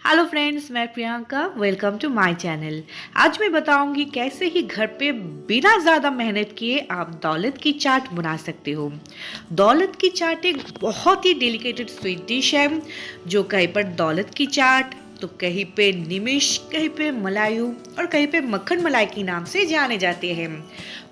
Hello friends, मैं Priyanka. Welcome to my channel. आज मैं बताऊंगी कैसे ही घर पे बिना ज़्यादा मेहनत किए आप दौलत की चाट बना सकते हो। दौलत की चाट एक बहुत ही डेलिकेटेड स्वीट डिश है जो कहीं पर दौलत की चाट तो कहीं पे निमिष, कहीं पे मलायू और कहीं पे मक्खन मलाई के नाम से जाने जाते हैं।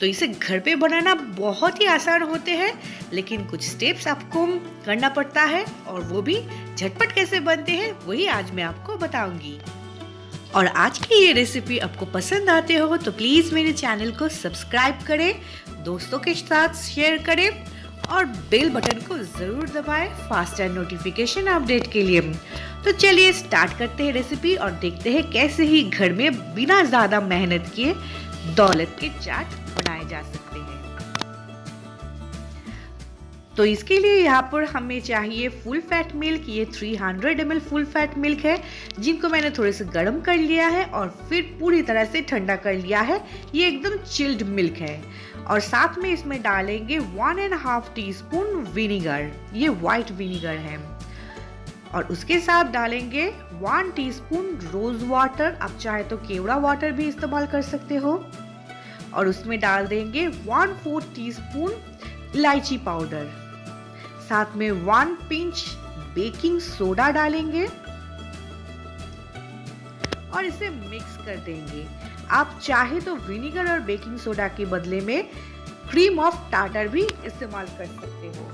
तो इसे घर पे बनाना बहुत ही आसान होते हैं, लेकिन कुछ स्टेप्स आपको करना पड़ता है और वो भी झटपट कैसे बनते हैं वही आज मैं आपको बताऊंगी। और आज की ये रेसिपी आपको पसंद आते हो तो प्लीज मेरे चैनल को सब्सक्राइब करें, दोस्तों के साथ शेयर करें और बेल बटन को जरूर दबाएं फास्टर नोटिफिकेशन अपडेट के लिए। तो चलिए स्टार्ट करते हैं रेसिपी और देखते हैं कैसे ही घर में बिना ज्यादा मेहनत किए दौलत के चाट बनाए जा सकते हैं। तो इसके लिए यहाँ पर हमें चाहिए फुल फैट मिल्क। ये 300 ml फुल फैट मिल्क है जिनको मैंने थोड़े से गर्म कर लिया है और फिर पूरी तरह से ठंडा कर लिया है। ये एकदम चिल्ड मिल्क है। और साथ में इसमें डालेंगे 1.5 टीस्पून विनीगर, ये वाइट विनीगर है। और उसके साथ डालेंगे 1 टीस्पून रोज वाटर, आप चाहे तो केवड़ा वाटर भी इस्तेमाल कर सकते हो। और उसमें डाल देंगे 1/4 टीस्पून इलायची पाउडर, साथ में 1 पिंच बेकिंग सोडा डालेंगे और इसे मिक्स कर देंगे। आप चाहे तो विनेगर और बेकिंग सोडा के बदले में क्रीम ऑफ टार्टर भी इस्तेमाल कर सकते हो।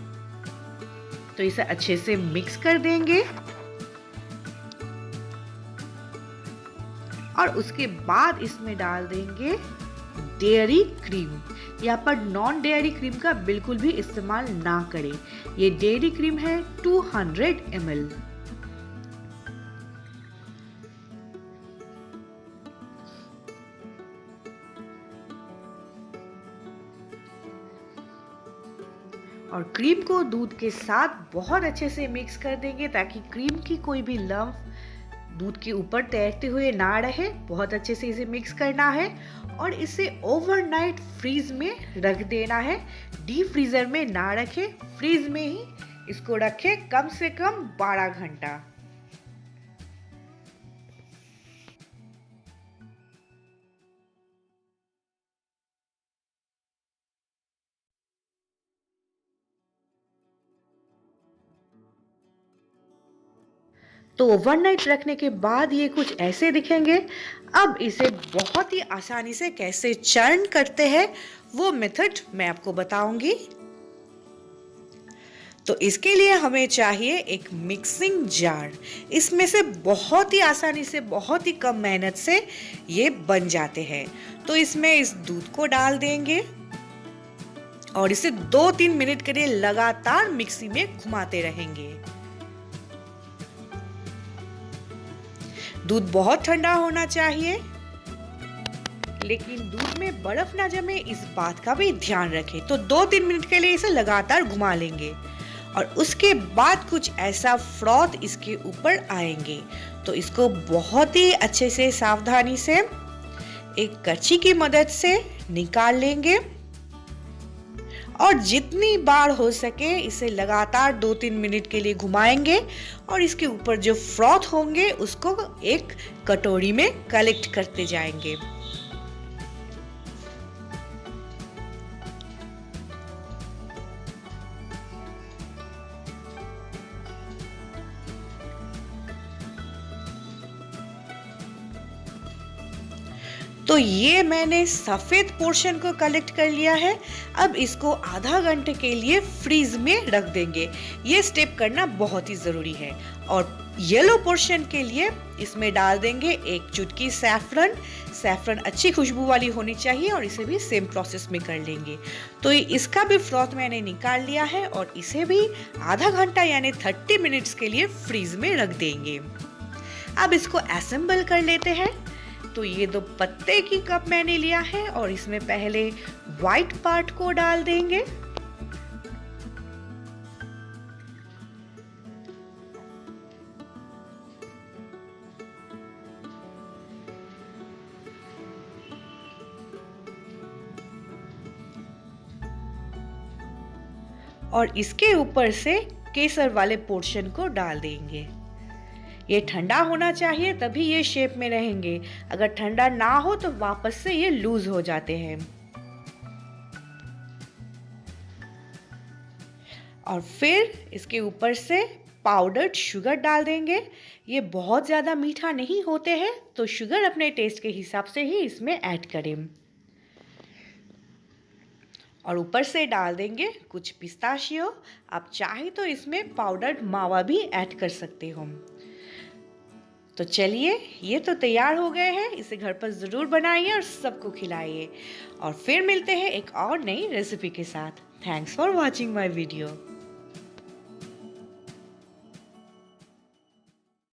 तो इसे अच्छे से मिक्स कर देंगे और उसके बाद इसमें डाल देंगे डेयरी क्रीम। यहाँ पर नॉन डेयरी क्रीम का बिल्कुल भी इस्तेमाल ना करें। ये डेयरी क्रीम है 200 ml। और क्रीम को दूध के साथ बहुत अच्छे से मिक्स कर देंगे ताकि क्रीम की कोई भी लम्फ दूध के ऊपर तैरते हुए ना रहे। बहुत अच्छे से इसे मिक्स करना है और इसे ओवरनाइट फ्रीज में रख देना है। डीप फ्रीजर में ना रखें, फ्रीज में ही इसको रखें कम से कम 12 घंटा। तो ओवरनाइट रखने के बाद ये कुछ ऐसे दिखेंगे। अब इसे बहुत ही आसानी से कैसे चर्न करते हैं वो मेथड मैं आपको बताऊंगी। तो इसके लिए हमें चाहिए एक मिक्सिंग जार। इसमें से बहुत ही आसानी से, बहुत ही कम मेहनत से ये बन जाते हैं। तो इसमें इस दूध को डाल देंगे और इसे 2-3 मिनट के लिए लगातार मिक्सी में घुमाते रहेंगे। दूध बहुत ठंडा होना चाहिए, लेकिन दूध में बर्फ ना जमे इस बात का भी ध्यान रखें। तो 2-3 मिनट के लिए इसे लगातार घुमा लेंगे और उसके बाद कुछ ऐसा फ्रॉथ इसके ऊपर आएंगे। तो इसको बहुत ही अच्छे से सावधानी से एक करछी की मदद से निकाल लेंगे और जितनी बार हो सके इसे लगातार 2-3 मिनट के लिए घुमाएंगे और इसके ऊपर जो फ्रॉथ होंगे उसको एक कटोरी में कलेक्ट करते जाएंगे। तो ये मैंने सफेद पोर्शन को कलेक्ट कर लिया है। अब इसको आधा घंटे के लिए फ्रीज में रख देंगे। ये स्टेप करना बहुत ही जरूरी है। और येलो पोर्शन के लिए इसमें डाल देंगे 1 चुटकी सैफरन। सैफरन अच्छी खुशबू वाली होनी चाहिए और इसे भी सेम प्रोसेस में कर लेंगे। तो इसका भी फ्रॉथ मैंने निकाल लिया है और इसे भी आधा घंटा यानी 30 मिनट्स के लिए फ्रीज में रख देंगे। अब इसको असेंबल कर लेते हैं। तो ये 2 पत्ते की कप मैंने लिया है और इसमें पहले व्हाइट पार्ट को डाल देंगे और इसके ऊपर से केसर वाले पोर्शन को डाल देंगे। ये ठंडा होना चाहिए तभी ये शेप में रहेंगे। अगर ठंडा ना हो तो वापस से ये लूज हो जाते हैं। और फिर इसके ऊपर से पाउडर्ड शुगर डाल देंगे। ये बहुत ज़्यादा मीठा नहीं होते हैं, तो शुगर अपने टेस्ट के हिसाब से ही इसमें ऐड करें। और ऊपर से डाल देंगे कुछ पिस्ताशियो। आप चाहे तो इसमें पाउडर्ड मावा भी ऐड कर सकते हो। तो चलिए, ये तो तैयार हो गए हैं। इसे घर पर ज़रूर बनाइए और सबको खिलाइए। और फिर मिलते हैं एक और नई रेसिपी के साथ। Thanks for watching my video.